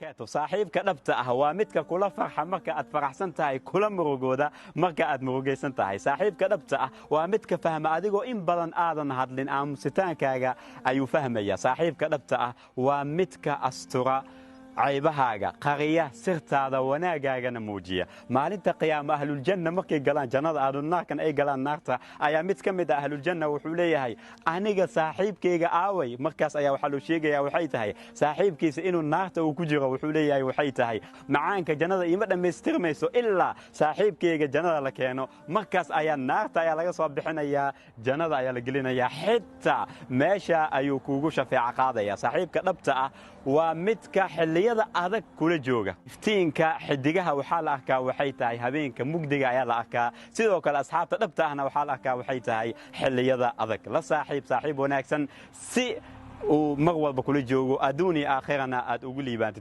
barakaatu saaxiibka dhabta ah waa midka kula farxa marka aad faraxsan tahay kula murugooda marka aad murugaysan tahay saaxiibka dhabta ah waa midka fahma adigoo in badan aadan hadlin aamusitaankaaga ayuu fahmaya saaxiibka dhabta ah waa midka astura caybahaaga qariya sirtaada wanaagaagana muujiya maalinta qiyaama ahlul janna markay galaan jannada aadunnaarkan ay galaan naarta ayaa mid ka mid ah ahlul janna wuxuu leeyahay aniga saaxiibkayga aaway markaas ayaa waxaa loo sheegayaa waxay tahay saaxiibkiisa inuu naarta uu ku jiro wuxuu leeyahay waxay tahay macaanka jannada ima dhammaystirmayso ilaa saaxiibkayga jannada la keeno markaas ayaa naarta ayaa laga soo bixinayaa jannada ayaa la gelinayaa xitaa meesha ayuu kuugu shafeeca qaadaya saaxiibka dhabta ah waa midka xilliyada adag kula jooga iftiinka xidigaha waxaa la arkaa waxay tahay habeenka mugdiga ayaa la arkaa sidoo kale asxaabta dhabta ahna waxaa la arkaa waxay tahay xilliyada adag la saaxiib wanaagsan si uu mar walba kula joogo adduun iyo aakhirana aad ugu liibaantid